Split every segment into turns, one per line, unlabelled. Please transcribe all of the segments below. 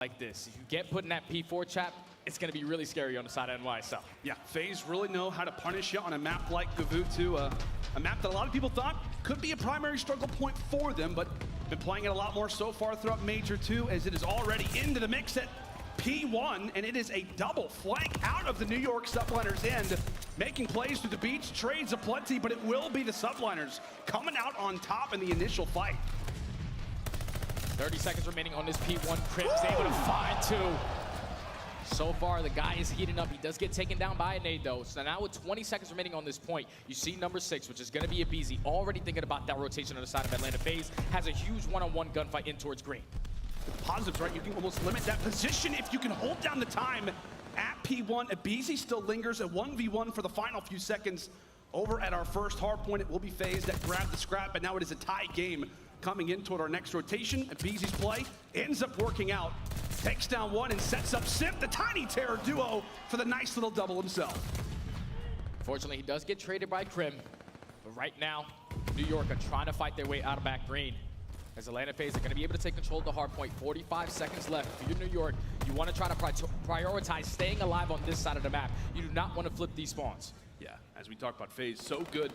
like this. If you get put in that P4 trap, it's going to be really scary on the side of NYSL.
Yeah, FaZe really know how to punish you on a map like Gavutu, a map that a lot of people thought could be a primary struggle point for them, but been playing it a lot more so far throughout Major 2, as it is already into the mix at P1, and it is a double flank out of the New York Subliners end, making plays through the beach, trades aplenty, but it will be the Subliners coming out on top in the initial fight.
30 seconds remaining on this P1. Crim's able to find two. So far, the guy is heating up. He does get taken down by a nade, though. So now with 20 seconds remaining on this point, you see number 6, which is going to be a BZ, already thinking about that rotation on the side of Atlanta. FaZe has a huge one-on-one gunfight in towards green.
The positives, right? You can almost limit that position if you can hold down the time at P1. A BZ still lingers, a 1v1 for the final few seconds. Over at our first hard point, it will be FaZe that grabbed the scrap, but now it is a tie game coming in toward our next rotation. And BZ's play ends up working out. Takes down one and sets up Simp, the Tiny Terror duo, for the nice little double himself.
Fortunately, he does get traded by Crim. But right now, New York are trying to fight their way out of back green. As Atlanta FaZe are going to be able to take control of the hard point. 45 seconds left. If you're New York, you want to try to prioritize staying alive on this side of the map. You do not want to flip these spawns.
Yeah, as we talked about, FaZe so good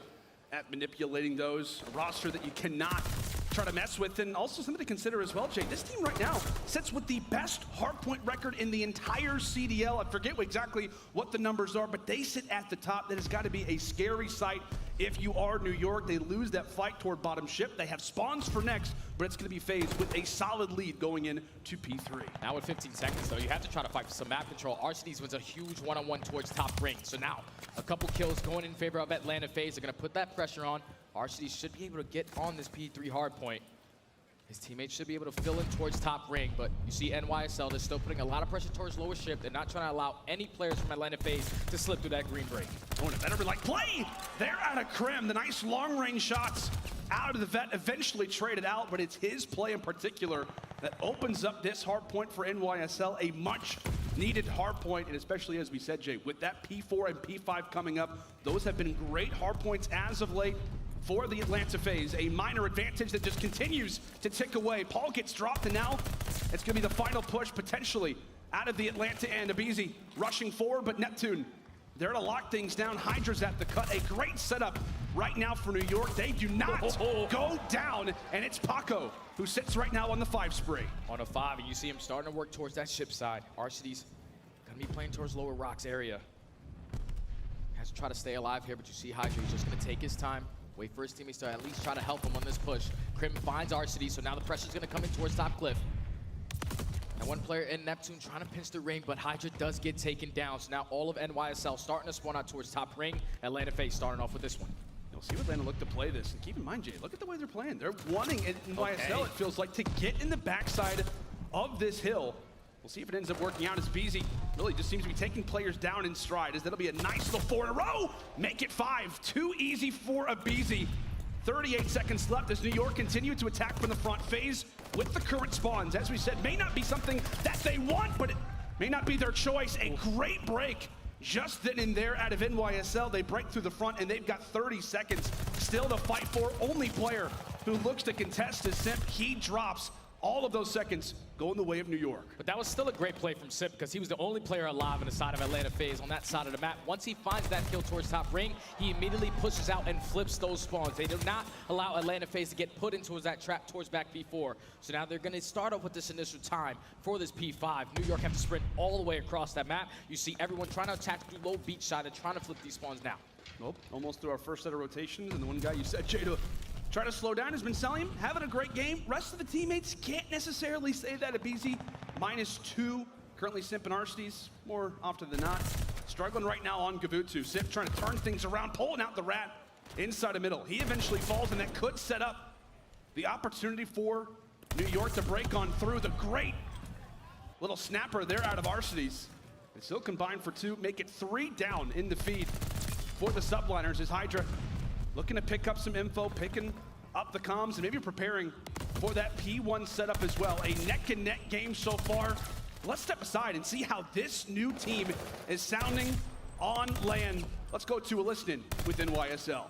at manipulating those. A roster that you cannot try to mess with, and also something to consider as well, Jay. This team right now sits with the best hardpoint record in the entire CDL. I forget exactly what the numbers are, but they sit at the top. That has got to be a scary sight if you are New York. They lose that fight toward bottom ship. They have spawns for next, but it's going to be FaZe with a solid lead going in to P3.
Now with 15 seconds, though, you have to try to fight for some map control. Arcades wins a huge one-on-one towards top ring. So now, a couple kills going in favor of Atlanta FaZe. They're going to put that pressure on. Arcades should be able to get on this P3 hard point. His teammates should be able to fill in towards top ring, but you see NYSL, they're still putting a lot of pressure towards lower ship. They're not trying to allow any players from Atlanta FaZe to slip through that green break.
Oh, and a veteran like play! They're out of Crim. The nice long-range shots out of the vet, eventually traded out, but it's his play in particular that opens up this hard point for NYSL, a much-needed hard point, and especially, as we said, Jay, with that P4 and P5 coming up, those have been great hard points as of late for the Atlanta FaZe. A minor advantage that just continues to tick away. Paul gets dropped, and now it's going to be the final push, potentially, out of the Atlanta end. Abizi rushing forward, but Neptune, they're to lock things down. Hydra's at the cut. A great setup right now for New York. They do not go down, and it's Paco who sits right now on the 5 spree.
On a 5, and you see him starting to work towards that ship side. Arcades going to be playing towards lower rocks area. Has to try to stay alive here, but you see Hydra, he's just going to take his time. Wait for his teammates to at least try to help him on this push. Crim finds Arcades, so now the pressure's going to come in towards top cliff. And one player in Neptune trying to pinch the ring, but Hydra does get taken down. So now all of NYSL starting to spawn out towards top ring. Atlanta FaZe starting off with this one.
You'll see what Atlanta look to play this. And keep in mind, Jay, look at the way they're playing. They're wanting NYSL, it feels like, to get in the backside of this hill. We'll see if it ends up working out, as BZ really just seems to be taking players down in stride, as that'll be a nice little 4 in a row. Make it 5. Too easy for a BZ. 38 seconds left as New York continue to attack from the front. FaZe with the current spawns, as we said, may not be something that they want, but it may not be their choice. A great break just then and there out of NYSL. They break through the front, and they've got 30 seconds still to fight for. Only player who looks to contest is Simp. He drops. All of those seconds going the way of New York.
But that was still a great play from Simp, because he was the only player alive on the side of Atlanta FaZe on that side of the map. Once he finds that kill towards top ring, he immediately pushes out and flips those spawns. They do not allow Atlanta FaZe to get put into that trap towards back P4. So now they're going to start off with this initial time for this P5. New York have to sprint all the way across that map. You see everyone trying to attack through low beach side and trying to flip these spawns now.
Nope, almost through our first set of rotations, and the one guy you said, Jay, to try to slow down has been selling him, having a great game. Rest of the teammates can't necessarily say that. Abizi -2, currently Simp and Arcades, more often than not. Struggling right now on Gavutu. Simp trying to turn things around, pulling out the rat inside the middle. He eventually falls, and that could set up the opportunity for New York to break on through. The great little snapper there out of Arcades. They still combine for 2, make it 3 down in the feed for the Subliners, as Hydra looking to pick up some info, picking up the comms, and maybe preparing for that P1 setup as well. A neck-and-neck game so far. Let's step aside and see how this new team is sounding on land. Let's go to a listen-in with NYSL.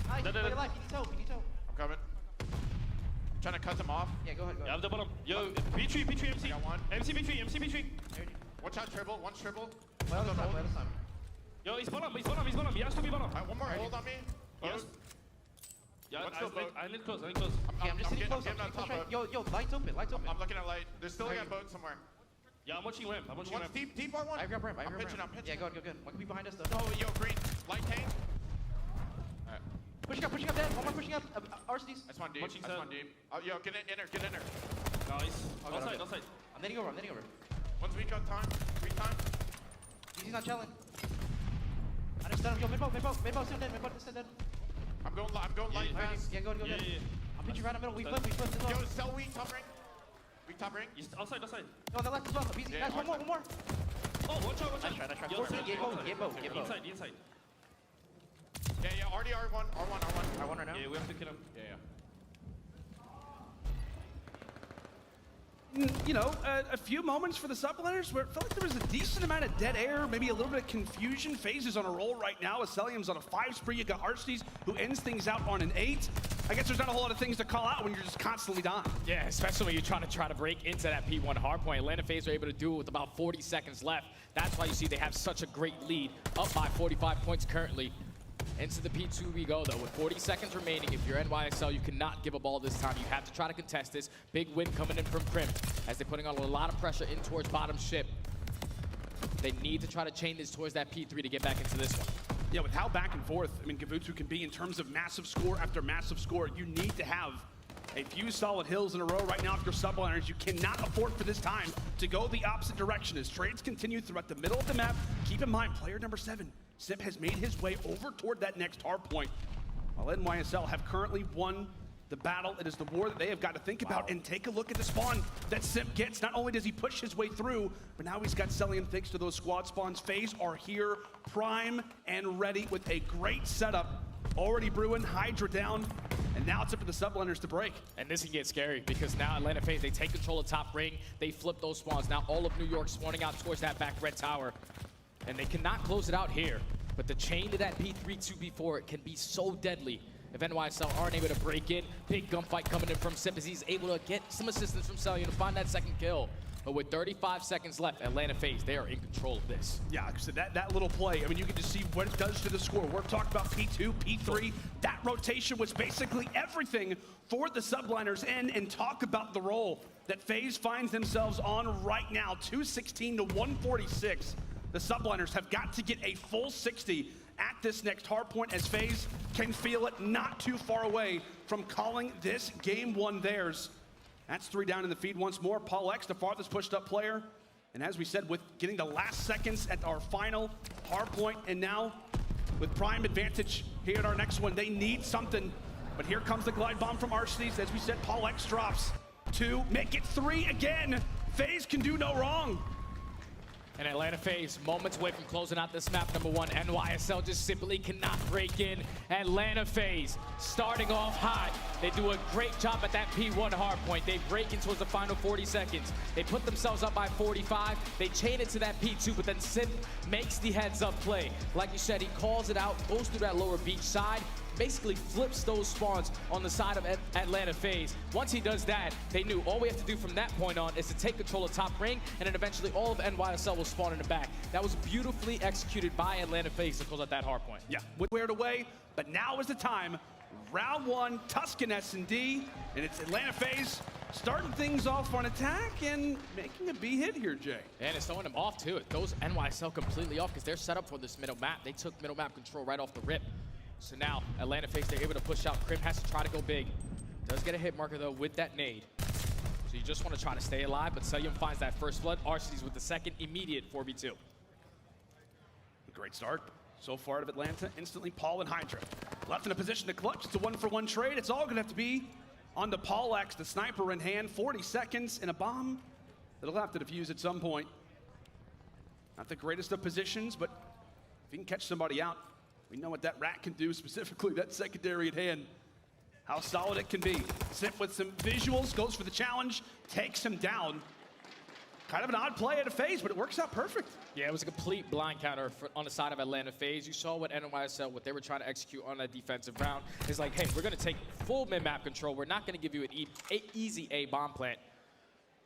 Hi, can you tell? I'm coming. trying to cut them off.
Yeah, go ahead, go
Yeah, I'm
ahead.
the bottom. Yo, B3, MC.
Got one.
MC B3, MC B3.
Watch out, triple. One's triple.
Let us time.
Yo, he's bottom. He has to be bottom.
Alright, one more hold on me.
Yes. Yeah,
What's the boat?
I need close.
Okay, I'm just sitting close.
getting on top boat.
Yo, lights open.
I'm looking at light. There's still a boat somewhere.
Yeah, I'm watching ramp.
One's deep R1.
I grab ramp.
I'm pitching.
Yeah, go good. One can be behind us though.
Oh, yo, green. Light tank. Alright.
Pushing up, dead. One more pushing up. RCDs.
That's one deep.
Watching
That's
side.
one deep. Oh, yo, get in her.
Nice.
Okay.
Outside.
I'm netting over.
One's weak on time. Weak time.
He's not chilling. I just done him. Yo, mid-boat, still dead.
I'm going light
Yeah.
fast.
Yeah, go
Yeah.
good. I'll pitch you right in the middle. We flip as well.
Yo, sell weak top ring. Weak top ring.
He's outside.
Yo, on the left as well. Easy.
Yeah,
Guys, one more.
Oh, watch out.
Nice try.
Yo,
Get boat.
Inside.
Yeah, already R1.
I won right now.
Yeah, we have to kill him.
Yeah.
You know, a few moments for the Subliners where it felt like there was a decent amount of dead air, maybe a little bit of confusion. FaZe is on a roll right now. Aselium's on a 5 spree. You got Arcedes, who ends things out on an 8. I guess there's not a whole lot of things to call out when you're just constantly dying.
Yeah, especially when you're trying to break into that P1 hardpoint. Atlanta FaZe are able to do it with about 40 seconds left. That's why you see they have such a great lead, up by 45 points currently. Into the P2 we go, though. With 40 seconds remaining, if you're NYSL, you cannot give a ball this time. You have to try to contest this. Big win coming in from Crim as they're putting on a lot of pressure in towards bottom ship. They need to try to chain this towards that P3 to get back into this one.
Yeah, with how back and forth, I mean, Gavutsu can be in terms of massive score after massive score, you need to have a few solid hills in a row right now if you're Subliners. You cannot afford for this time to go the opposite direction as trades continue throughout the middle of the map. Keep in mind, player number 7, Sip, has made his way over toward that next hard point, while NYSL have currently won the battle. It is the war that they have got to think about. And take a look at the spawn that Sip gets. Not only does he push his way through, but now he's got Celium thanks to those squad spawns. FaZe are here, prime and ready with a great setup. Already brewing, Hydra down, and now it's up to the Subliners to break.
And this can get scary because now Atlanta FaZe, they take control of top ring. They flip those spawns. Now all of New York spawning out towards that back red tower. And they cannot close it out here. But the chain to that P3 2B4 it can be so deadly if NYSL aren't able to break in. Big gunfight coming in from Sip as he's able to get some assistance from Celium to find that second kill. But with 35 seconds left, Atlanta FaZe, they are in control of this.
Yeah, so that little play, I mean, you can just see what it does to the score. We're talking about P2, P3. That rotation was basically everything for the Subliners and talk about the role that FaZe finds themselves on right now. 216 to 146. The Subliners have got to get a full 60 at this next hard point as FaZe can feel it not too far away from calling this game one theirs. That's 3 down in the feed once more. Paul X, the farthest pushed up player. And as we said, with getting the last seconds at our final hard point, and now with prime advantage here at our next one, they need something. But here comes the glide bomb from Arcedes. As we said, Paul X drops 2, make it 3 again. FaZe can do no wrong.
And Atlanta FaZe, moments away from closing out this map number 1. NYSL just simply cannot break in. Atlanta FaZe starting off hot. They do a great job at that P1 hardpoint. They break in towards the final 40 seconds. They put themselves up by 45. They chain it to that P2, but then Sip makes the heads up play. Like you said, he calls it out, goes through that lower beach side, basically flips those spawns on the side of Atlanta FaZe. Once he does that, they knew all we have to do from that point on is to take control of top ring, and then eventually all of NYSL will spawn in the back. That was beautifully executed by Atlanta FaZe to close out that hard point.
Yeah, squared away, but now is the time. Round 1, Tuscan S&D, and it's Atlanta FaZe starting things off on attack and making a B hit here, Jay.
And it's throwing them off too. It throws NYSL completely off because they're set up for this middle map. They took middle map control right off the rip. So now, Atlanta FaZe, they're able to push out. Crim has to try to go big. Does get a hit marker, though, with that nade. So you just want to try to stay alive, but Celium finds that first blood. Arcedes with the second immediate 4v2.
Great start so far out of Atlanta. Instantly, Paul and Hydra left in a position to clutch. It's a 1-for-1 trade. It's all going to have to be on the Paul X, the sniper in hand. 40 seconds and a bomb that'll have to defuse at some point. Not the greatest of positions, but if he can catch somebody out, we know what that rat can do, specifically that secondary at hand. How solid it can be. Sip with some visuals, goes for the challenge, takes him down. Kind of an odd play at a FaZe, but it works out perfect.
Yeah, it was a complete blind counter on the side of Atlanta FaZe. You saw what NYSL, what they were trying to execute on that defensive round. Is like, hey, we're going to take full mid-map control. We're not going to give you an easy A bomb plant.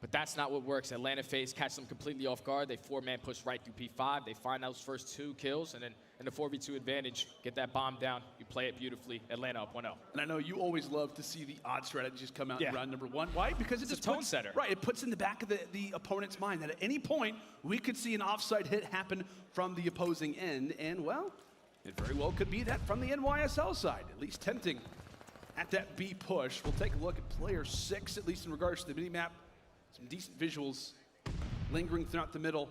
But that's not what works. Atlanta FaZe catch them completely off guard. They 4-man push right through P5. They find those first 2 kills, and then in the 4v2 advantage, get that bomb down. You play it beautifully. Atlanta up 1-0.
And I know you always love to see the odd strategies come out
Yeah.
in round number 1. Why? Because
It's
just
a tone
puts,
setter.
Right, it puts in the back of the opponent's mind that at any point we could see an offside hit happen from the opposing end. And, well, it very well could be that from the NYSL side, at least tempting at that B push. We'll take a look at player 6, at least in regards to the minimap. Some decent visuals lingering throughout the middle.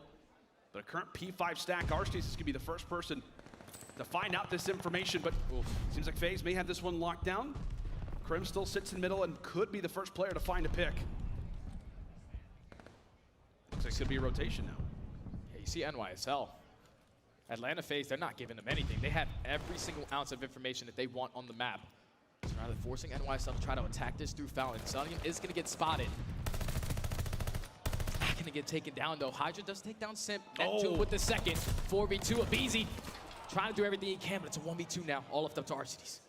But a current P5 stack, Arceus is going to be the first person to find out this information. But seems like FaZe may have this one locked down. Krim still sits in the middle and could be the first player to find a pick. Looks like it's going to be a rotation now.
Yeah, you see NYSL. Atlanta FaZe, they're not giving them anything. They have every single ounce of information that they want on the map. So now they're forcing NYSL to try to attack this through Fountain. Sunnium is going to get spotted. Not going to get taken down, though. Hydra does take down Simp. Neptune with the second. 4v2 of Easy. Trying to do everything he can, but it's a 1v2 now. All left up to RCDs.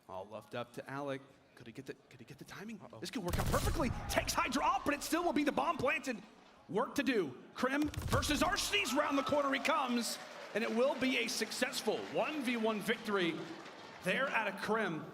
All left up to Alec. Could he get the timing? This could work out perfectly. Takes Hydra off, but it still will be the bomb planted. Work to do. Krim versus Arceus. Round the corner he comes. And it will be a successful 1v1 victory there out of Krim.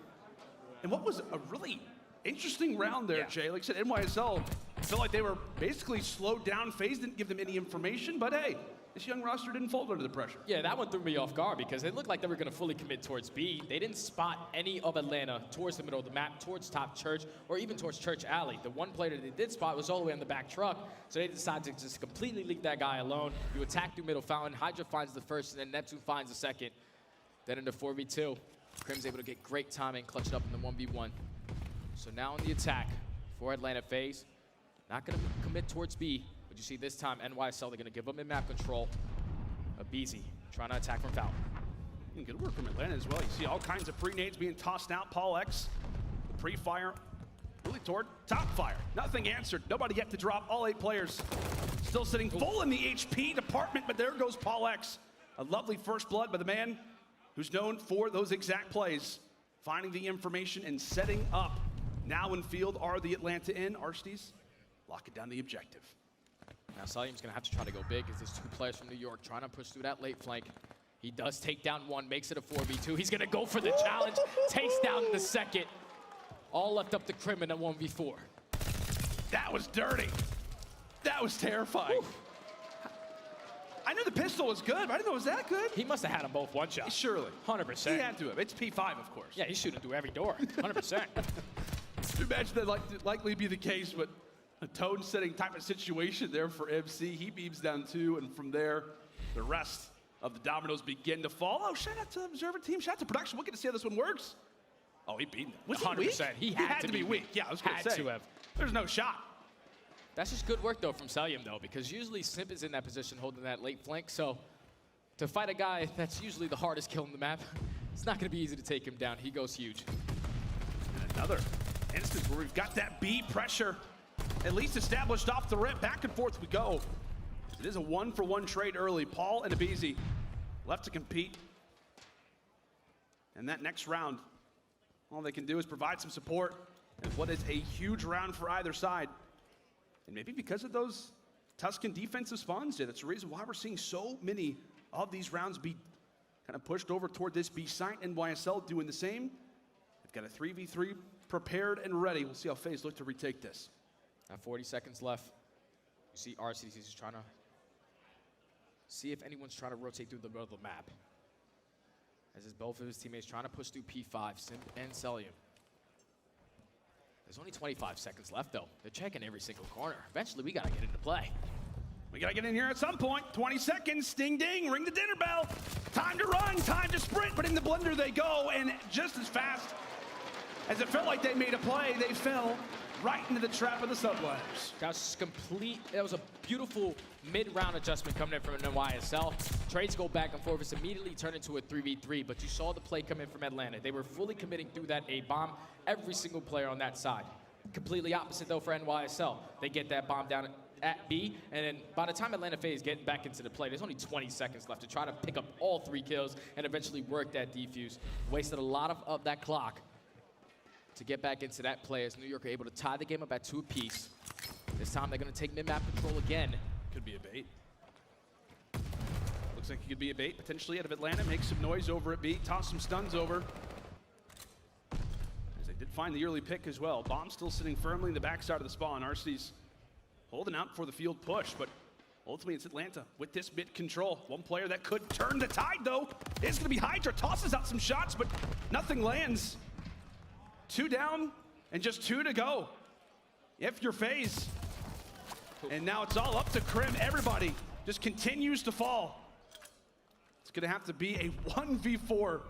And what was a really interesting round there, Jay. Like I said, NYSL felt like they were basically slowed down. FaZe didn't give them any information, but hey, this young roster didn't fold under the pressure.
Yeah, that one threw me off guard because it looked like they were going to fully commit towards B. They didn't spot any of Atlanta towards the middle of the map, towards Top Church, or even towards Church Alley. The one player that they did spot was all the way on the back truck, so they decided to just completely leave that guy alone. You attack through middle Fountain. Hydra finds the first, and then Neptune finds the second. Then in the 4v2, Krim's able to get great timing, clutch it up in the 1v1. So now on the attack for Atlanta FaZe, not going to commit towards B, but you see this time NYSL, they're going to give up mid-map control. Abeezy trying to attack from Fountain.
Good work from Atlanta as well. You see all kinds of pre-nades being tossed out. Paul X, the pre-fire, really toward top fire. Nothing answered. Nobody yet to drop. All 8 players still sitting full in the HP department, but there goes Paul X. A lovely first blood by the man who's known for those exact plays. Finding the information and setting up. Now in field are the Atlanta in. Arceus locking down the objective.
Now Salim's going to have to try to go big as there's 2 players from New York trying to push through that late flank. He does take down one, makes it a 4v2. He's going to go for the challenge, takes down the second. All left up to Krim in a 1v4.
That was dirty. That was terrifying. I knew the pistol was good, but I didn't know it was that good.
He must have had them both one shot.
Surely.
100%.
He had to have. It's P5, of course.
Yeah, he's shooting through every door. 100%.
You imagine that likely be the case, but a tone-setting type of situation there for MC. He beams down 2, and from there, the rest of the dominoes begin to fall. Oh, shout out to the Observer team. Shout out to production. We'll get to see how this one works. Oh, he beat him. Was
100%.
he weak?
He had to be weak.
Yeah, I was going to say.
Had to have.
There's no shot.
That's just good work, though, from Salim, though, because usually Simp is in that position holding that late flank. So to fight a guy that's usually the hardest kill on the map, it's not going to be easy to take him down. He goes huge.
And another instance where we've got that B pressure at least established off the rip. Back and forth we go. It is a 1-for-1 trade early. Paul and Abeezy left to compete. And that next round, all they can do is provide some support in what is a huge round for either side. And maybe because of those Tuscan defensive spawns, that's the reason why we're seeing so many of these rounds be kind of pushed over toward this B site. NYSL doing the same. They've got a 3v3 prepared and ready. We'll see how FaZe look to retake this.
Now 40 seconds left. You see RCDs is trying to see if anyone's trying to rotate through the middle of the map. As is both of his teammates trying to push through P5, Simp and Celium. There's only 25 seconds left, though. They're checking every single corner. Eventually, we got to get into play.
We got to get in here at some point. 20 seconds, ding, ding, ring the dinner bell. Time to run, time to sprint, but in the blender they go, and just as fast as it felt like they made a play, they fell right into the trap of the Subliners.
That was a beautiful mid-round adjustment coming in from NYSL. Trades go back and forth. It's immediately turned into a 3v3, but you saw the play come in from Atlanta. They were fully committing through that A-bomb. Every single player on that side. Completely opposite though for NYSL. They get that bomb down at B, and then by the time Atlanta FaZe get back into the play, there's only 20 seconds left to try to pick up all 3 kills and eventually work that defuse. Wasted a lot of that clock to get back into that play as New York are able to tie the game up at 2 apiece. This time they're going to take mid-map control again.
Could be a bait. Looks like it could be a bait potentially out of Atlanta. Make some noise over at B. Toss some stuns over. As they did find the early pick as well. Bomb still sitting firmly in the backside of the spawn. RC's holding out for the field push, but ultimately it's Atlanta with this mid control. One player that could turn the tide though is going to be Hydra. Tosses out some shots, but nothing lands. 2 down and just 2 to go. If you're FaZe. And now it's all up to Crim. Everybody just continues to fall. It's going to have to be a 1v4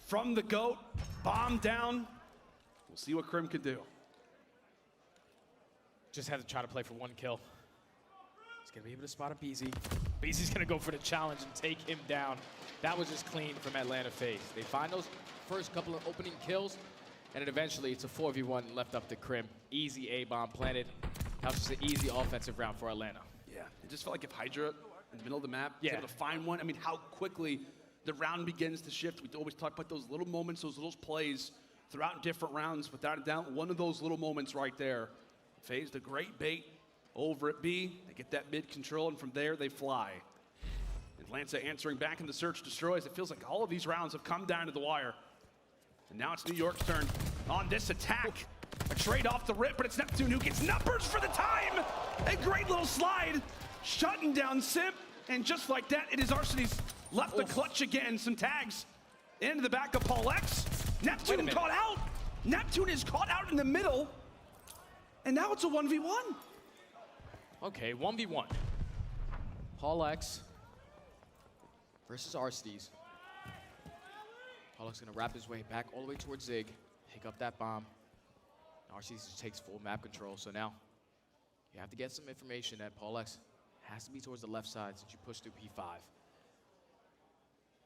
from the GOAT. Bomb down. We'll see what Crim can do.
Just had to try to play for 1 kill. He's going to be able to spot a BZ. BZ's going to go for the challenge and take him down. That was just clean from Atlanta FaZe. They find those first couple of opening kills, and then eventually it's a 4v1 left up to Crim. Easy A-bomb planted. That was just an easy offensive round for Atlanta.
Yeah, it just felt like if Hydra in the middle of the map was
Yeah.
able to find one, I mean, how quickly the round begins to shift. We always talk about those little moments, those little plays throughout different rounds. Without a doubt, one of those little moments right there. FaZe, the great bait over at B. They get that mid control, and from there they fly. Atlanta answering back in the search destroys. It feels like all of these rounds have come down to the wire. And now it's New York's turn on this attack. A trade off the rip, but it's Neptune who gets numbers for the time. A great little slide, shutting down Simp. And just like that, it is Arseny's left the clutch again. Some tags into the back of Paul X. Neptune caught out. Neptune is caught out in the middle. And now it's a 1v1.
Okay, 1v1. Paul X versus Arseny's. Paul X gonna wrap his way back all the way towards Zig, pick up that bomb. Arseny's just takes full map control, so now you have to get some information that Paul X has to be towards the left side since you pushed through P5.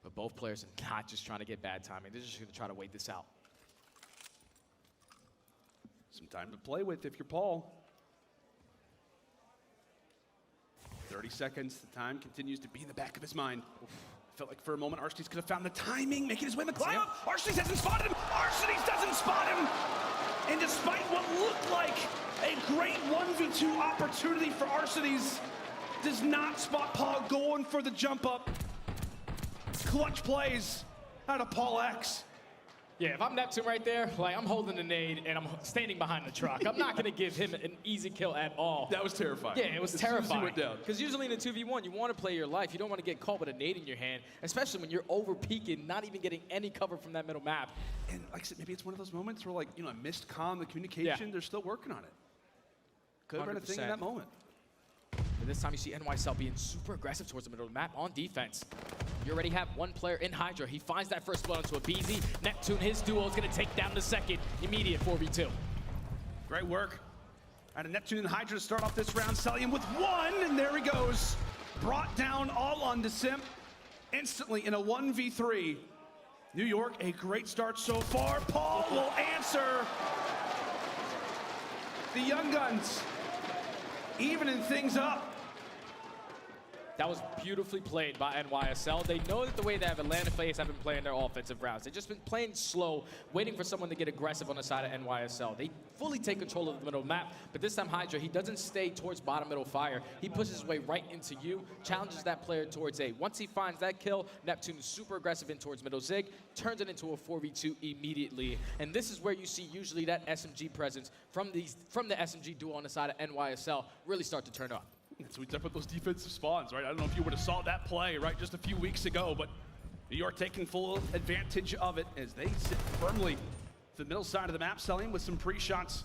But both players are not just trying to get bad timing, they're just gonna try to wait this out.
Some time to play with if you're Paul. 30 seconds, the time continues to be in the back of his mind. Felt like for a moment Arseny's could have found the timing, making his way in the climb up. Arseny's hasn't spotted him. Arseny's doesn't spot him. And despite what looked like a great 1v2 opportunity for Arseny's, does not spot Paul going for the jump up. Clutch plays out of Paul X.
Yeah, if I'm Neptune right there, like I'm holding the nade and I'm standing behind the truck. I'm not gonna give him an easy kill at all.
That was terrifying.
Yeah, it was
As soon as he
terrifying.
went down.
Because usually in a 2v1, you want to play your life. You don't want to get caught with a nade in your hand, especially when you're over peeking, not even getting any cover from that middle map.
And like I said, maybe it's one of those moments where, like, you know, a missed comm, the communication,
Yeah.
they're still working on it. Could have been a thing in
100%.
that moment.
But this time you see NYSL being super aggressive towards the middle of the map on defense. You already have one player in Hydra. He finds that first blood into a BZ. Neptune, his duo, is going to take down the second. Immediate 4v2.
Great work out of Neptune and Hydra to start off this round. Cellium with 1, and there he goes. Brought down all onto Simp. Instantly in a 1v3. New York, a great start so far. Paul will answer. The Young Guns evening things up.
That was beautifully played by NYSL. They know that the way that Atlanta FaZe have been playing their offensive rounds. They've just been playing slow, waiting for someone to get aggressive on the side of NYSL. They fully take control of the middle map, but this time Hydra, he doesn't stay towards bottom middle fire. He pushes his way right into you, challenges that player towards A. Once he finds that kill, Neptune is super aggressive in towards middle Zig, turns it into a 4v2 immediately. And this is where you see usually that SMG presence from the SMG duo on the side of NYSL really start to turn up.
So we step with those defensive spawns, right? I don't know if you would have saw that play, right, just a few weeks ago, but New York taking full advantage of it as they sit firmly to the middle side of the map, Cellium with some pre-shots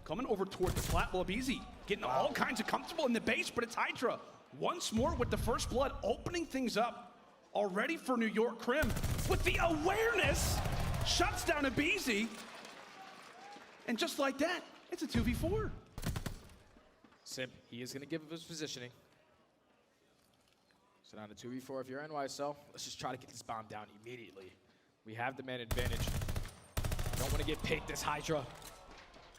coming over toward the flat. Well, easy, getting all kinds of comfortable in the base, but it's Hydra once more with the first blood, opening things up already for New York. Crim with the awareness, shuts down a BZ, and just like that, it's a 2v4.
Simp, he is going to give up his positioning. So down to 2v4 if you're NYSL. Let's just try to get this bomb down immediately. We have the man advantage. Don't want to get picked as Hydra.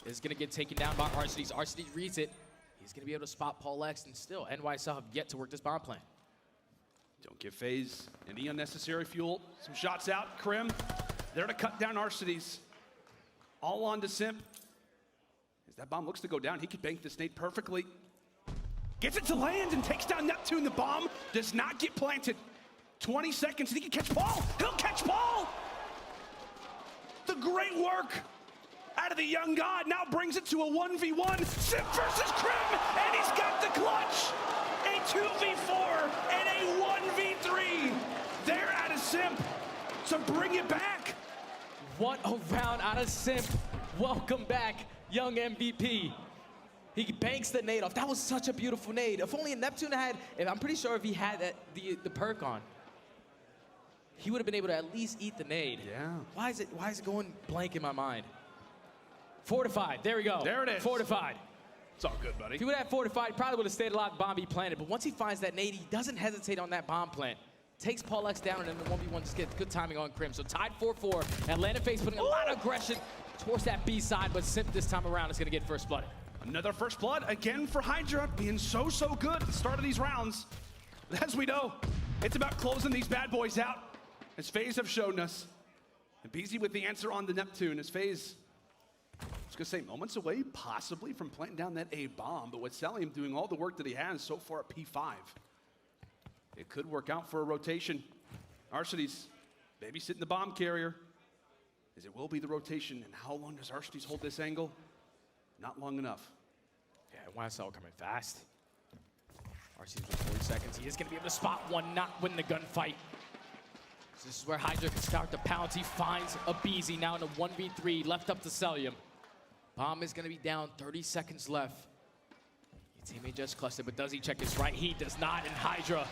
is going to get taken down by Arcity. Arcity reads it. He's going to be able to spot Paul X, and still, NYSL have yet to work this bomb plan.
Don't give FaZe any unnecessary fuel. Some shots out. Krim there to cut down Arcity's. All on to Simp. As that bomb looks to go down, he could bank this nade perfectly. Gets it to land and takes down Neptune. The bomb does not get planted. 20 seconds, and he can catch Paul. He'll catch Paul. The great work out of the young god now brings it to a 1v1. Simp versus Krim, and he's got the clutch. A 2v4 and a 1v3. There out of Simp. So bring it back.
What a round out of Simp. Welcome back, young MVP. He banks the nade off. That was such a beautiful nade. If only Neptune had, I'm pretty sure if he had the perk on, he would have been able to at least eat the nade.
Yeah.
Why is it going blank in my mind? Fortified, there we go.
There it is.
Fortified.
It's all good, buddy.
If he would have fortified, he probably would have stayed alive, bomb he planted. But once he finds that nade, he doesn't hesitate on that bomb plant. Takes Paul X down, and then the 1v1 just gets good timing on Krim. So tied 4-4. Atlanta FaZe putting a lot of aggression towards that B side, but Simp this time around is going to get first blood.
Another first blood, again for Hydra, being so good at the start of these rounds. But as we know, it's about closing these bad boys out, as FaZe have shown us. And BZ with the answer on the Neptune, as FaZe, I was gonna say, moments away, possibly, from planting down that A bomb, but with Selim doing all the work that he has so far at P5, it could work out for a rotation. Arcity's babysitting the bomb carrier, as it will be the rotation. And how long does Arcity's hold this angle? Not long enough.
Yeah, YSL coming fast. RC's with 40 seconds. He is going to be able to spot one, not win the gunfight. So this is where Hydra can start the pounce. He finds a BZ now in a 1v3, left up to Celium. Bomb is going to be down, 30 seconds left. His teammate just clustered, but does he check this right? He does not, and Hydra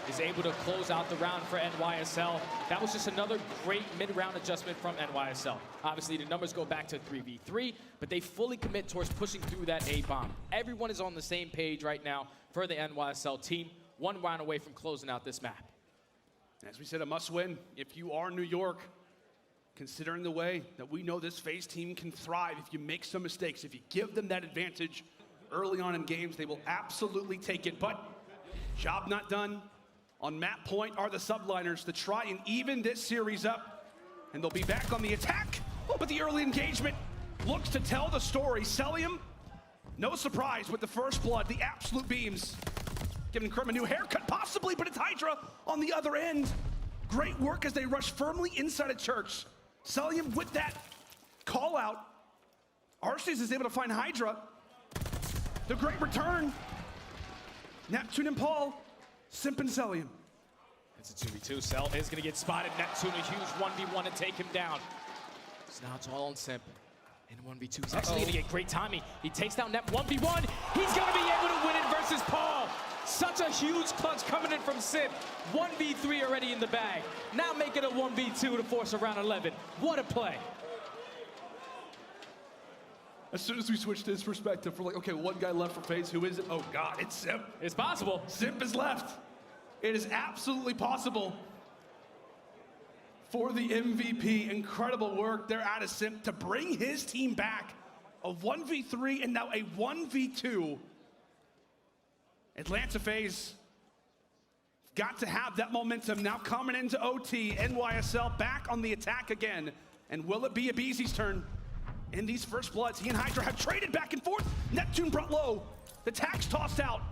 is able to close out the round for NYSL. That was just another great mid-round adjustment from NYSL. Obviously, the numbers go back to 3v3, but they fully commit towards pushing through that A-bomb. Everyone is on the same page right now for the NYSL team, one round away from closing out this map.
As we said, a must-win if you are New York, considering the way that we know this FaZe team can thrive if you make some mistakes. If you give them that advantage early on in games, they will absolutely take it. But job not done. On map point are the Subliners to try and even this series up. And they'll be back on the attack. Oh, but the early engagement looks to tell the story. Celium, no surprise with the first blood, the absolute beams. Giving Krim a new haircut, possibly, but it's Hydra on the other end. Great work as they rush firmly inside a church. Celium with that call out. Arceus is able to find Hydra. The great return. Neptune and Paul. Simp and Celium.
It's a 2v2. Cell is going to get spotted. Neptune, a huge 1v1 to take him down. So now it's all on Simp. In 1v2, he's actually going to get great timing. He takes down Nep 1v1. He's going to be able to win it versus Paul. Such a huge clutch coming in from Simp. 1v3 already in the bag. Now make it a 1v2 to force a round 11. What a play.
As soon as we switch to his perspective, we're like, okay, one guy left for FaZe. Who is it? Oh, God, it's Simp.
It's possible.
Simp is left. It is absolutely possible for the MVP. Incredible work there out of Simp to bring his team back. A 1v3 and now a 1v2. Atlanta FaZe got to have that momentum now coming into OT. NYSL back on the attack again. And will it be Abizi's turn? In these first bloods, he and Hydra have traded back and forth. Neptune brought low. The tax tossed out,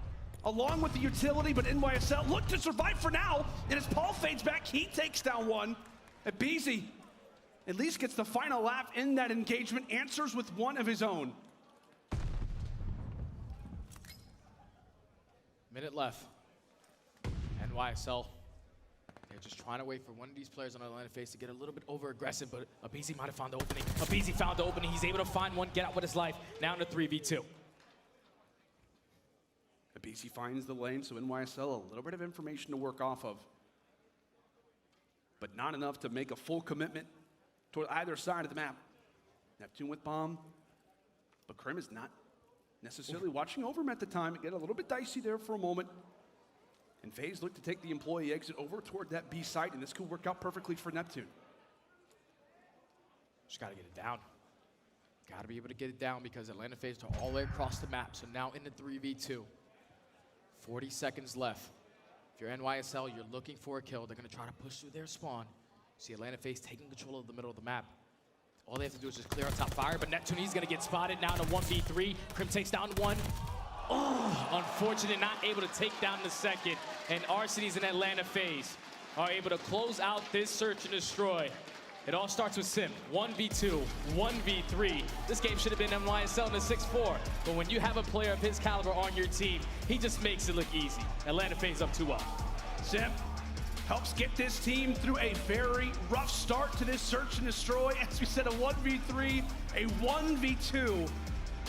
along with the utility, but NYSL look to survive for now. And as Paul fades back, he takes down one. Abizi at least gets the final lap in that engagement, answers with one of his own.
Minute left. NYSL. They're just trying to wait for one of these players on Atlanta FaZe to get a little bit over-aggressive, but Abizi might have found the opening. Abizi found the opening. He's able to find one, get out with his life. Now in a 3v2.
Abizi finds the lane, so NYSL a little bit of information to work off of. But not enough to make a full commitment toward either side of the map. Neptune with bomb, but Krim is not necessarily watching over him at the time. It get a little bit dicey there for a moment. And FaZe look to take the employee exit over toward that B site, and this could work out perfectly for Neptune.
Just got to get it down. Got to be able to get it down because Atlanta FaZe are all the way across the map. So now in the 3v2. 40 seconds left. If you're NYSL, you're looking for a kill. They're going to try to push through their spawn. See Atlanta FaZe taking control of the middle of the map. All they have to do is just clear on top fire, but Neptune, he's going to get spotted now in a 1v3. Crim takes down one. Oh, unfortunate, not able to take down the second. And RCDs and Atlanta FaZe are able to close out this search and destroy. It all starts with Sim. 1v2, 1v3. This game should have been NYSL in the 6-4. But when you have a player of his caliber on your team, he just makes it look easy. Atlanta FaZe up 2-0.
Sim helps get this team through a very rough start to this search and destroy. As we said, a 1v3, a 1v2.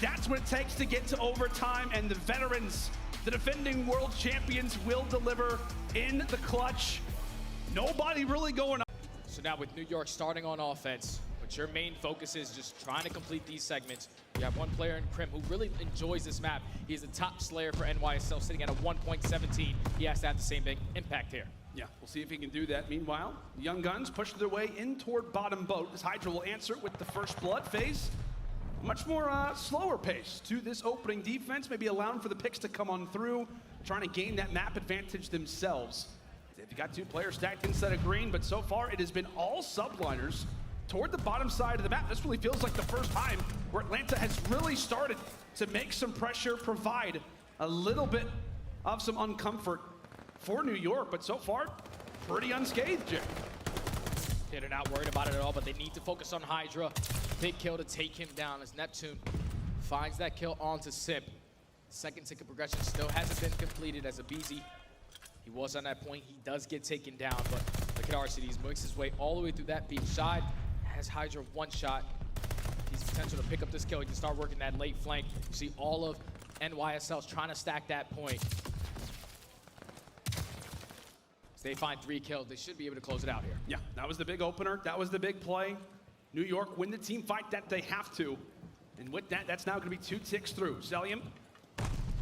That's what it takes to get to overtime, and the veterans, the defending world champions, will deliver in the clutch. Nobody really going up.
So now with New York starting on offense, but your main focus is just trying to complete these segments. You have one player in Crim who really enjoys this map. He's the top slayer for NYSL, sitting at a 1.17. He has to have the same big impact here.
Yeah, we'll see if he can do that. Meanwhile, the Young Guns push their way in toward bottom boat. As Hydra will answer it with the first blood phase. Much more slower pace to this opening defense, maybe allowing for the picks to come on through, trying to gain that map advantage themselves. They've got two players stacked inside of green, but so far it has been all subliners toward the bottom side of the map. This really feels like the first time where Atlanta has really started to make some pressure, provide a little bit of some uncomfort for New York, but so far, pretty unscathed, Jay.
They're not worried about it at all, but they need to focus on Hydra. Big kill to take him down as Neptune finds that kill onto Sip. Second ticket progression still hasn't been completed as a BZ. He was on that point. He does get taken down, but look at RCD's makes his way all the way through that beach side. Has Hydra one shot. He's potential to pick up this kill. He can start working that late flank. You see all of NYSL's trying to stack that point. So they find 3 kills. They should be able to close it out here.
Yeah, that was the big opener. That was the big play. New York win the team fight that they have to. And with that, that's now going to be 2 ticks through. Zelium,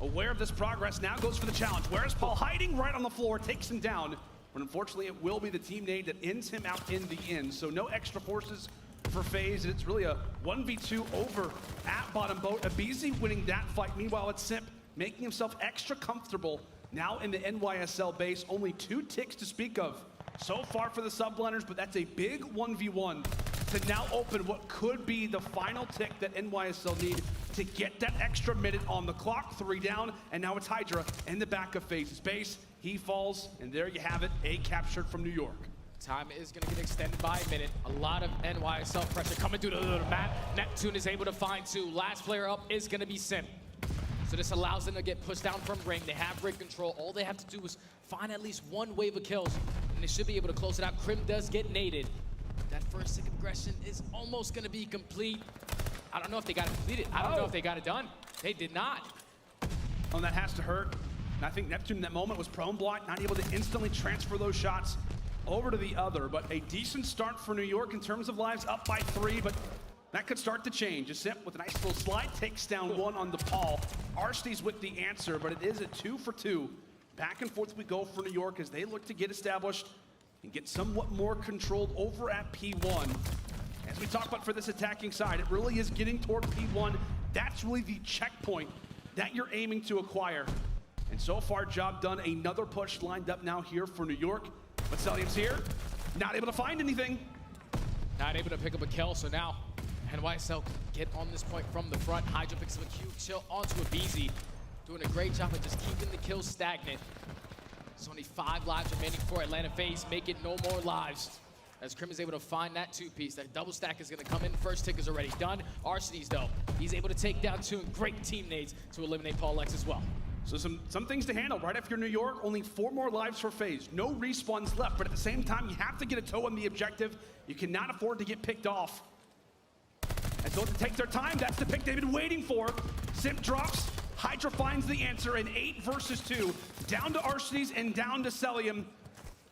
aware of this progress, now goes for the challenge. Where's Paul hiding right on the floor, takes him down. But unfortunately, it will be the team nade that ends him out in the end. So no extra forces for FaZe. It's really a 1v2 over at bottom boat. Abizi winning that fight. Meanwhile, it's Simp making himself extra comfortable now in the NYSL base. Only 2 ticks to speak of so far for the Subliners, but that's a big 1v1 to now open what could be the final tick that NYSL need to get that extra minute on the clock. 3 down, and now it's Hydra in the back of FaZe's base. He falls, and there you have it, A captured from New York.
Time is going to get extended by a minute. A lot of NYSL pressure coming through the map. Neptune is able to find 2. Last player up is going to be Sim. So this allows them to get pushed down from ring. They have rig control. All they have to do is find at least 1 wave of kills, and they should be able to close it out. Crim does get naded. That first tick aggression is almost going to be complete. I don't know if they got it completed. I don't know if they got it done. They did not.
Oh, that has to hurt. And I think Neptune in that moment was prone block, not able to instantly transfer those shots over to the other. But a decent start for New York in terms of lives, up by 3, but that could start to change. A Simp with a nice little slide takes down 1 on the Paul. Arstee's with the answer, but it is a 2 for 2. Back and forth we go for New York as they look to get established and get somewhat more controlled over at P1. As we talk about for this attacking side, it really is getting toward P1. That's really the checkpoint that you're aiming to acquire. And so far, job done. Another push lined up now here for New York. But Celium's here, not able to find anything.
Not able to pick up a kill, so now NYSL get on this point from the front. Hydra picks up a Q chill onto a BZ. Doing a great job of just keeping the kills stagnant. There's only 5 lives remaining for Atlanta FaZe. Make it no more lives. As Crim is able to find that 2-piece. That double stack is going to come in. First tick is already done. Arcedes, though, he's able to take down 2 great team nades to eliminate Paul Lex as well.
So some things to handle. Right after New York, only 4 more lives for FaZe. No respawns left, but at the same time, you have to get a toe on the objective. You cannot afford to get picked off. And so to take their time, that's the pick they've been waiting for. Simp drops, Hydra finds the answer in 8 versus 2. Down to Arcedes and down to Celium.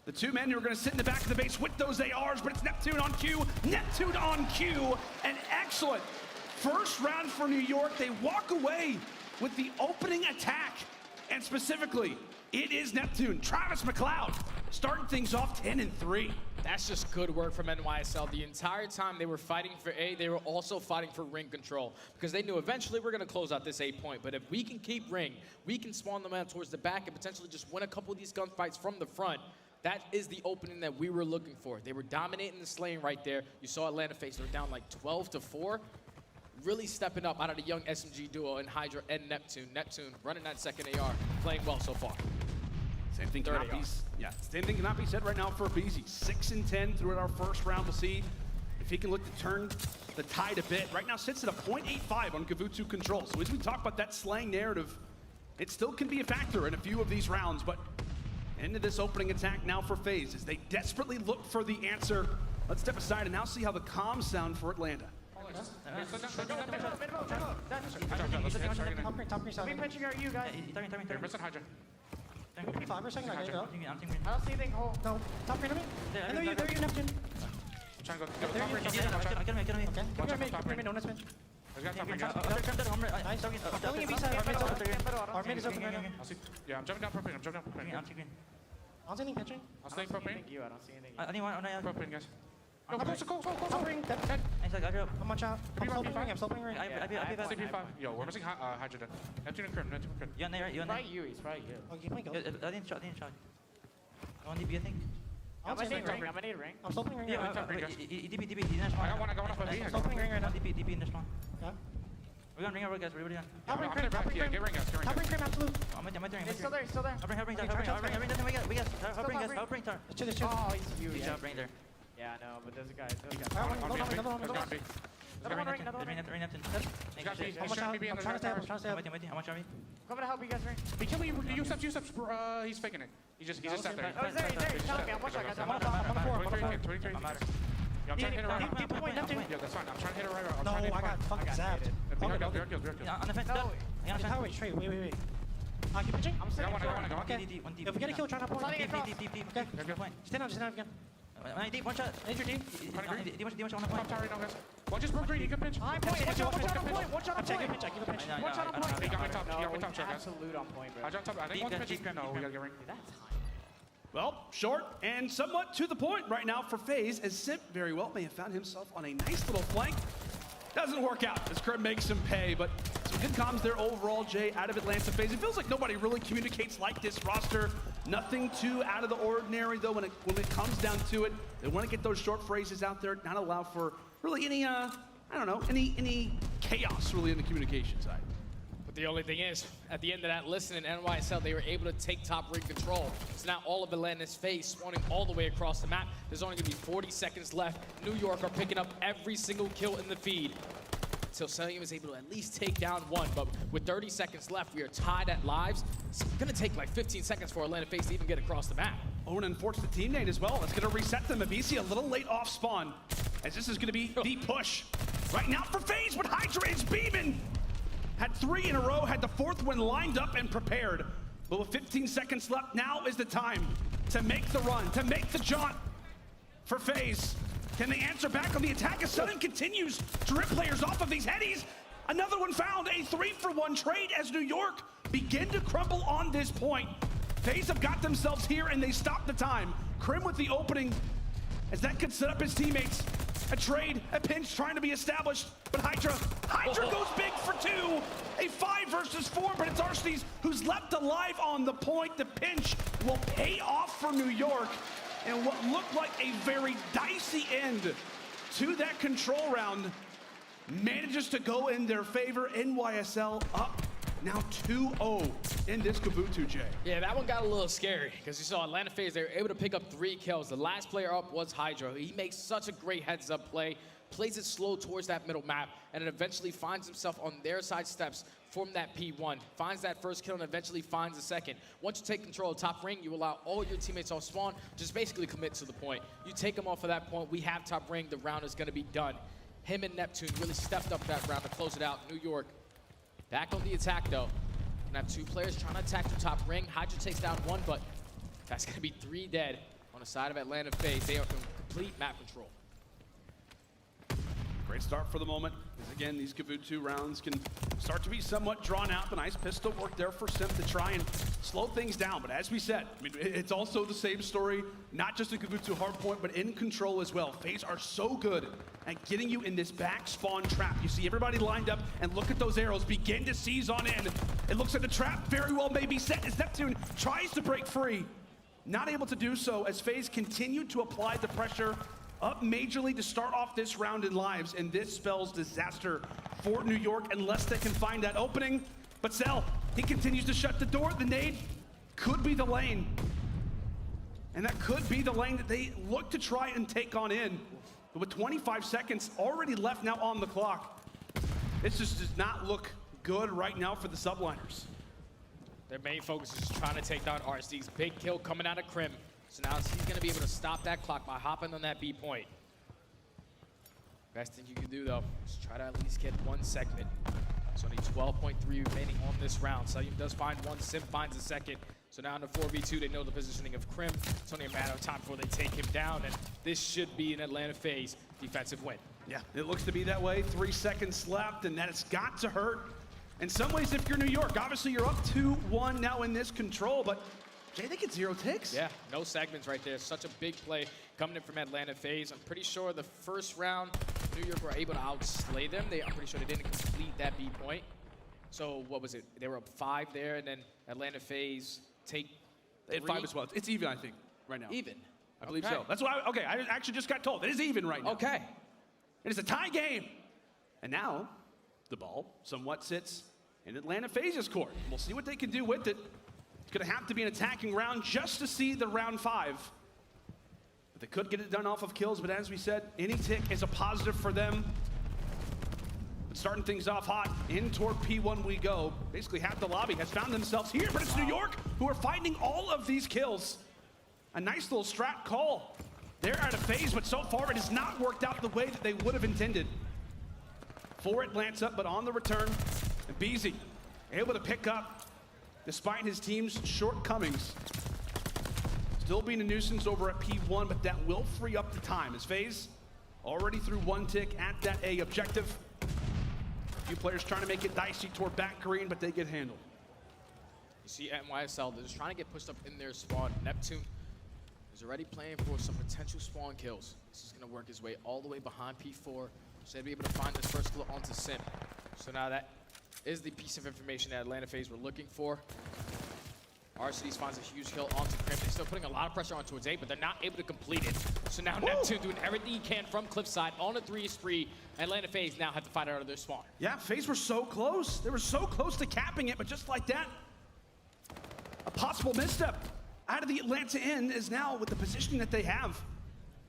The 2 men who are going to sit in the back of the base with those ARs, but it's Neptune on cue. Neptune on cue. An excellent first round for New York. They walk away with the opening attack. And specifically, it is Neptune. Travis McLeod starting things off 10-3.
That's just good work from NYSL. The entire time they were fighting for A, they were also fighting for ring control because they knew eventually we're going to close out this A point. But if we can keep ring, we can spawn them out towards the back and potentially just win a couple of these gunfights from the front. That is the opening that we were looking for. They were dominating the lane right there. You saw Atlanta FaZe, they were down like 12-4. Really stepping up out of the young SMG duo in Hydra and Neptune. Neptune running that second AR, playing well so far.
Same thing cannot be, same thing cannot be said right now for BZ. 6-10 through our first round. We'll see if he can look to turn the tide a bit. Right now sits at a 0.85 on Kavutsu control. So as we talk about that slang narrative, it still can be a factor in a few of these rounds. But into this opening attack now for FaZe as they desperately look for the answer. Let's step aside and now see how the comms sound for Atlanta.
Big pitching are you guys?
Turn.
5 or something like that.
I'm thinking.
I don't see anything. Oh, no. Top green to me. And there you, Neptune.
Trying to go.
There you, get me. Okay. Give me no mid. Nice. Going in B side. Our mid is open right now.
Yeah, I'm jumping down propane. I'm jumping down propane.
I don't see anything pitching.
I'll stay propane.
I don't see anything.
Propane, guys.
Go. Top ring. Dead. I'm on shot. I'm still playing ring.
Stay P5. Yo, we're missing Hydra then. Neptune and Crim.
He's probably you. Oh, keep playing.
I didn't shot. I want DB, I think.
I'm gonna need ring. I'm still playing ring.
Yeah, DB, in this
I got one off of B.
I'm still playing ring right now.
DB in this one.
Yeah.
We're gonna ring our guys, everybody on.
Top ring crim.
Get ring, guys.
Top ring crim, absolute.
I'm with ring.
It's still there.
Help bring tar.
It's two.
Oh, he's you. Good job, bring there.
Yeah, I know, but there's a guy. Another one.
Ring Neptune.
I'm trying to stay up.
How much are we?
Coming to help you guys, ring.
Be killing you. Yusuf, he's faking it. He just sat there.
Oh, he's there. Tell me, I'm one shot, guys. I'm on 4.
Yeah, I'm trying to hit it right.
Keep the point, Neptune.
Yeah, that's fine. I'm trying to hit it right.
No, I got fucking zapped.
Rear kills.
On the fence,
No, wait, straight. Wait. Keep pitching. I'm sitting.
Okay.
If we get a kill, try to point.
Deep.
Okay. Stand up again.
Deep, one shot.
Need your team.
One shot on the point.
Top tower right now, guys. One just broke green. You can pinch.
One shot on point. I keep a pinch.
One shot on point.
He got my top. He got my top shot, guys.
Absolute on point, bro.
I dropped top. I think one's pinching. No, we gotta get ring.
That's high.
Well, short and somewhat to the point right now for FaZe, as Simp very well may have found himself on a nice little flank. Doesn't work out as Crim makes him pay, but some good comms there overall, Jay, out of Atlanta FaZe. It feels like nobody really communicates like this roster. Nothing too out of the ordinary, though, when it comes down to it. They want to get those short phrases out there, not allow for really any, any chaos really in the communication side.
But the only thing is, at the end of that listen in NYSL, they were able to take top ring control. So now all of Atlanta's FaZe spawning all the way across the map. There's only gonna be 40 seconds left. New York are picking up every single kill in the feed. So Celium is able to at least take down one, but with 30 seconds left, we are tied at lives. It's gonna take like 15 seconds for Atlanta FaZe to even get across the map.
Oh, and unfortunate teammate as well. That's gonna reset them. Avicii a little late off spawn, as this is gonna be the push. Right now for FaZe, but Hydra is beaming. Had 3 in a row, had the 4th one lined up and prepared. But with 15 seconds left, now is the time to make the run, to make the jaunt for FaZe. Can they answer back on the attack as Southern continues to rip players off of these headies? Another one found, a 3-for-1 trade as New York begin to crumble on this point. FaZe have got themselves here and they stop the time. Crim with the opening, as that could set up his teammates. A trade, a pinch trying to be established, but Hydra goes big for 2. A 5 versus 4, but it's Arcedes who's left alive on the point. The pinch will pay off for New York. And what looked like a very dicey end to that control round manages to go in their favor. NYSL up now 2-0 in this Kavutsu, Jay.
Yeah, that one got a little scary because you saw Atlanta FaZe, they were able to pick up 3 kills. The last player up was Hydra. He makes such a great heads-up play, plays it slow towards that middle map, and it eventually finds himself on their side steps from that P1. Finds that first kill and eventually finds the second. Once you take control of top ring, you allow all your teammates off spawn, just basically commit to the point. You take them off of that point, we have top ring, the round is gonna be done. Him and Neptune really stepped up that round to close it out. New York back on the attack though. Gonna have 2 players trying to attack the top ring. Hydra takes down 1, but that's gonna be 3 dead on the side of Atlanta FaZe. They are in complete map control.
Great start for the moment. As again, these Kavutu rounds can start to be somewhat drawn out. The nice pistol work there for Sim to try and slow things down. But as we said, I mean, it's also the same story, not just in Kavutu hardpoint, but in control as well. FaZe are so good at getting you in this back spawn trap. You see everybody lined up, and look at those arrows begin to seize on in. It looks like the trap very well may be set as Neptune tries to break free. Not able to do so as FaZe continue to apply the pressure up majorly to start off this round in lives, and this spells disaster for New York unless they can find that opening. But Cell, he continues to shut the door. The nade could be the lane, and that could be the lane that they look to try and take on in. But with 25 seconds already left now on the clock, this just does not look good right now for the Subliners.
Their main focus is trying to take down RSD's big kill coming out of Crim. So now he's going to be able to stop that clock by hopping on that B point. Best thing you can do, though, is try to at least get one segment. It's only 12.3 remaining on this round. Salyum does find one, Sim finds a second. So now in the 4v2, they know the positioning of Crim. It's only a matter of time before they take him down, and this should be an Atlanta FaZe defensive win.
Yeah, it looks to be that way. 3 seconds left, and that has got to hurt. In some ways, if you're New York, obviously you're up 2-1 now in this control, but Jay, they get 0 ticks.
Yeah, no segments right there. Such a big play coming in from Atlanta FaZe. I'm pretty sure the first round, New York were able to outslay them. I'm pretty sure they didn't complete that B point. So what was it? They were up 5 there, and then Atlanta FaZe take
They had 5 as well. It's even, I think, right now.
Even?
I believe so. That's why, I actually just got told. It is even right now.
Okay.
It is a tie game. And now, the ball somewhat sits in Atlanta FaZe's court. We'll see what they can do with it. It's going to have to be an attacking round just to see the round 5. But they could get it done off of kills, but as we said, any tick is a positive for them. But starting things off hot, in toward P1 we go. Basically half the lobby has found themselves here, but it's New York who are finding all of these kills. A nice little strat call. They're out of FaZe, but so far it has not worked out the way that they would have intended. For Atlanta, but on the return, BZ able to pick up despite his team's shortcomings. Still being a nuisance over at P1, but that will free up the time as FaZe already through 1 tick at that A objective. A few players trying to make it dicey toward back green, but they get handled.
You see NYSL, they're just trying to get pushed up in their spawn. Neptune is already playing for some potential spawn kills. This is going to work his way all the way behind P4. So they'll be able to find this first kill onto Sim. So now that is the piece of information that Atlanta FaZe were looking for. RCDs finds a huge kill onto Crim. They're still putting a lot of pressure on towards A, but they're not able to complete it. So now Neptune doing everything he can from Cliffside on a 3 spree. Atlanta FaZe now have to fight out of their spawn.
Yeah, FaZe were so close. They were so close to capping it, but just like that, a possible misstep out of the Atlanta end is now with the positioning that they have.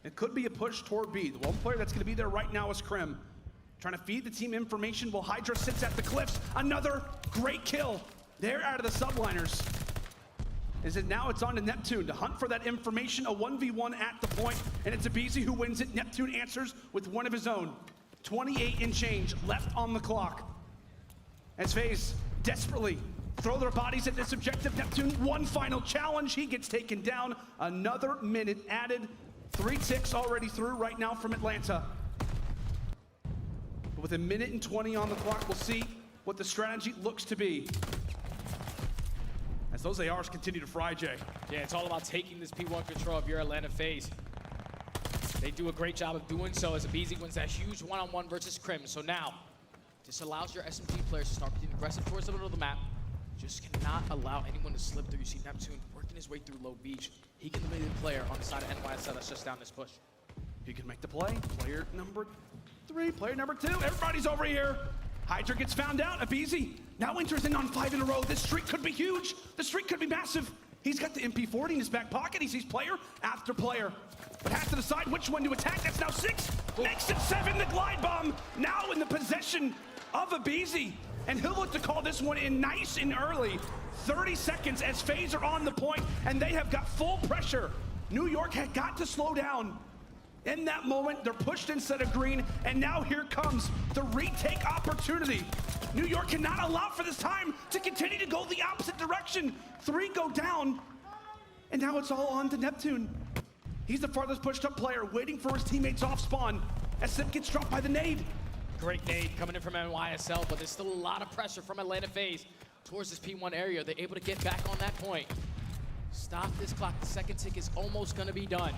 It could be a push toward B. The one player that's going to be there right now is Crim. Trying to feed the team information while Hydra sits at the cliffs. Another great kill. They're out of the Subliners. Now it's on to Neptune to hunt for that information. A 1v1 at the point, and it's Abizi who wins it. Neptune answers with one of his own. 28 and change left on the clock. As FaZe desperately throw their bodies at this objective. Neptune, one final challenge. He gets taken down. Another minute added. 3 ticks already through right now from Atlanta. But with 1 minute and 20 on the clock, we'll see what the strategy looks to be. As those ARs continue to fry, Jay.
Yeah, it's all about taking this P1 control of your Atlanta FaZe. They do a great job of doing so as Abizi wins that huge one-on-one versus Crim. So now, this allows your SMG players to start being aggressive towards the middle of the map. Just cannot allow anyone to slip through. You see Neptune working his way through Low Beach. He can be the player on the side of NYSL that's just down this push.
He can make the play. Player number 3, player number 2. Everybody's over here. Hydra gets found out. Abizi now enters in on 5 in a row. This streak could be huge. The streak could be massive. He's got the MP40 in his back pocket. He sees player after player, but has to decide which one to attack. That's now 6. Makes it 7. The glide bomb now in the possession of Abizi, and he'll look to call this one in nice and early. 30 seconds as FaZe are on the point, and they have got full pressure. New York had got to slow down. In that moment, they're pushed instead of green, and now here comes the retake opportunity. New York cannot allow for this time to continue to go the opposite direction. 3 go down, and now it's all on to Neptune. He's the farthest pushed up player, waiting for his teammates off spawn. as Sip gets dropped by the nade.
Great nade coming in from NYSL, but there's still a lot of pressure from Atlanta FaZe towards this P1 area. They're able to get back on that point. Stop this clock. The second tick is almost going to be done.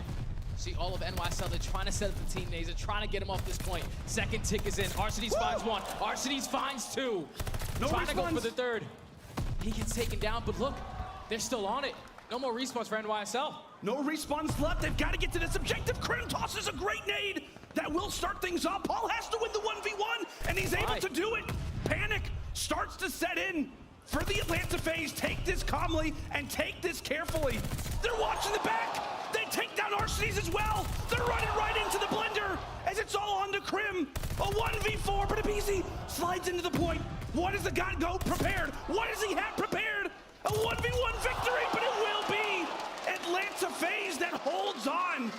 See all of NYSL, they're trying to set up the team nades. They're trying to get him off this point. Second tick is in. Arcades finds one. Arcades finds two.
No
trying to go
respawns.
for the third. He gets taken down, but look, they're still on it. No more respawns for NYSL.
No respawns left. They've got to get to this objective. Krim tosses a great nade. That will start things up. Paul has to win the 1v1, and he's able to do it. Panic starts to set in for the Atlanta FaZe. Take this calmly and take this carefully. They're watching the back. They take down Arcades as well. They're running right into the blender as it's all on to Krim. A 1v4, but Abizi slides into the point. What does the guy go prepared? What does he have prepared? A 1v1 victory, but it will be Atlanta FaZe that holds on.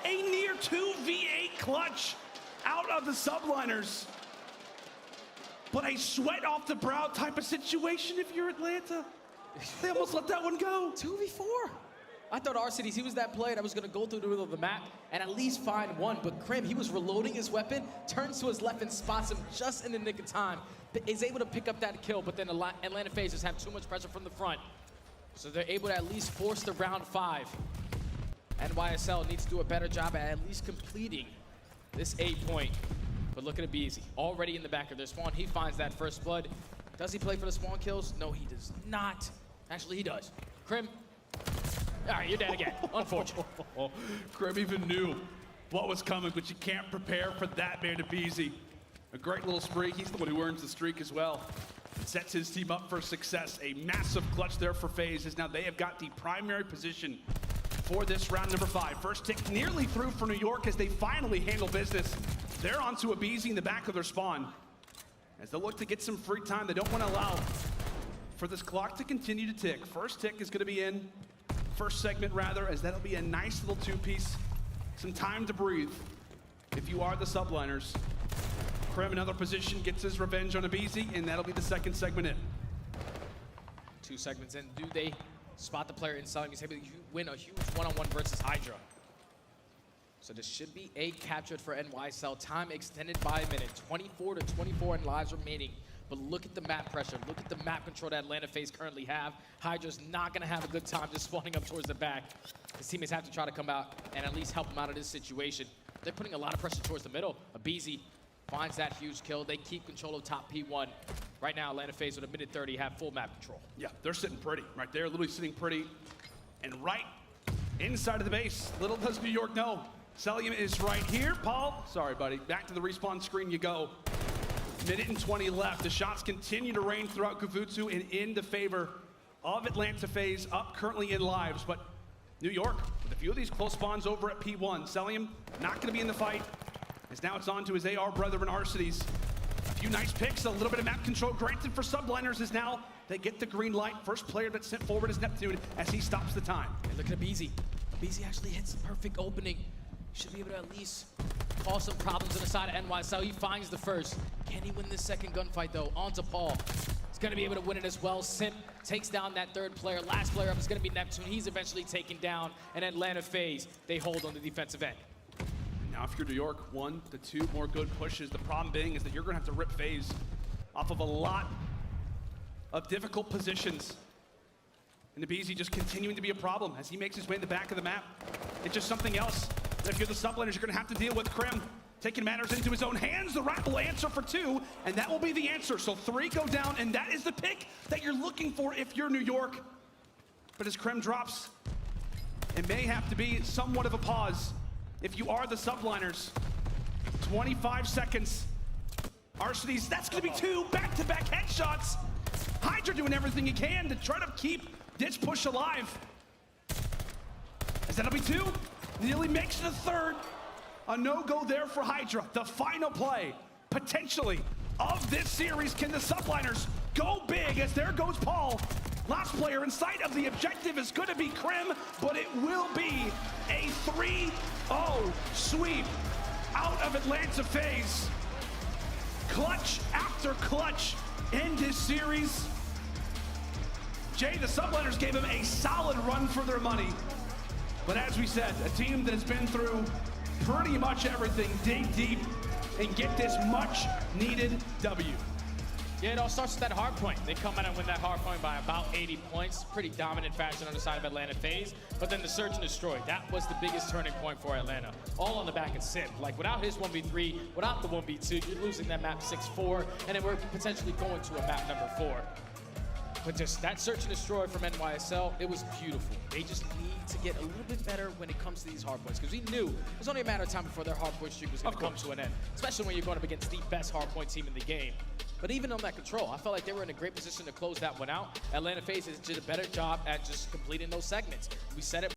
A near 2v8 clutch out of the Subliners. But a sweat off the brow type of situation if you're Atlanta. They almost let that one go.
2v4. I thought Arcades, he was that player that was going to go through the middle of the map and at least find one. But Krim, he was reloading his weapon, turns to his left and spots him just in the nick of time. Is able to pick up that kill, but then Atlanta FaZe just have too much pressure from the front. So they're able to at least force the round 5. NYSL needs to do a better job at least completing this 8-point. But look at Abizi, already in the back of their spawn. He finds that first blood. Does he play for the spawn kills? No, he does not. Actually, he does. Krim, all right, you're dead again. Unfortunate.
Krim even knew what was coming, but you can't prepare for that man to be easy. A great little spree. He's the one who earns the streak as well. Sets his team up for success. A massive clutch there for FaZe, as now they have got the primary position for this round number 5. First tick nearly through for New York as they finally handle business. They're onto Abizi in the back of their spawn. As they look to get some free time, they don't want to allow for this clock to continue to tick. First tick is going to be in. First segment, rather, as that'll be a nice little 2-piece. Some time to breathe if you are the Subliners. Krim, another position, gets his revenge on Abizi, and that'll be the second segment in.
2 segments in. Do they spot the player inside? He's able to win a huge one-on-one versus Hydra. So this should be a captured for NYSL. Time extended by a minute. 24 to 24 in lives remaining. But look at the map pressure. Look at the map control that Atlanta FaZe currently have. Hydra's not going to have a good time just spawning up towards the back. His teammates have to try to come out and at least help him out of this situation. They're putting a lot of pressure towards the middle. Abizi finds that huge kill. They keep control of top P1. Right now, Atlanta FaZe with a minute 30 have full map control.
Yeah, they're sitting pretty right there, literally sitting pretty. And right inside of the base, little does New York know, Celium is right here. Paul, sorry buddy, back to the respawn screen you go. Minute and 20 left. The shots continue to rain throughout Kavutsu and in the favor of Atlanta FaZe, up currently in lives. But New York, with a few of these close spawns over at P1. Celium not going to be in the fight, as now it's on to his AR brethren Arcades. A few nice picks, a little bit of map control granted for Subliners as now they get the green light. First player that's sent forward is Neptune as he stops the time.
And look at Abizi. Abizi actually hits the perfect opening. Should be able to at least cause some problems on the side of NYSL. He finds the first. Can he win this second gunfight though? On to Paul. He's gonna be able to win it as well. Simp takes down that third player. Last player up is gonna be Neptune. He's eventually taken down. And Atlanta FaZe, they hold on the defensive end.
Now if you're New York, 1 to 2 more good pushes. The problem being is that you're gonna have to rip FaZe off of a lot of difficult positions. And Abizi just continuing to be a problem as he makes his way in the back of the map. It's just something else that if you're the Subliners, you're gonna have to deal with. Krim taking matters into his own hands. The Rat will answer for 2, and that will be the answer. So 3 go down, and that is the pick that you're looking for if you're New York. But as Krim drops, it may have to be somewhat of a pause if you are the Subliners. 25 seconds. Arcades, that's gonna be 2 back-to-back headshots. Hydra doing everything he can to try to keep this push alive. As that'll be 2. Nearly makes it a third. A no-go there for Hydra. The final play, potentially, of this series. Can the Subliners go big as there goes Paul? Last player in sight of the objective is going to be Krim, but it will be a 3-0 sweep out of Atlanta FaZe. Clutch after clutch in this series. Jay, the Subliners gave him a solid run for their money. But as we said, a team that has been through pretty much everything, dig deep, and get this much needed W.
Yeah, it all starts with that hard point. They come out and win that hard point by about 80 points. Pretty dominant fashion on the side of Atlanta FaZe. But then the search and destroy, that was the biggest turning point for Atlanta. All on the back of Simp. Like, without his 1v3, without the 1v2, you're losing that map 6-4, and then we're potentially going to a map number 4. But just that search and destroy from NYSL, it was beautiful. They just need to get a little bit better when it comes to these hard points, because we knew it was only a matter of time before their hard point streak was going to come to an end, especially when you're going up against the best hard point team in the game. But even on that control, I felt like they were in a great position to close that one out. Atlanta FaZe did a better job at just completing those segments. We said it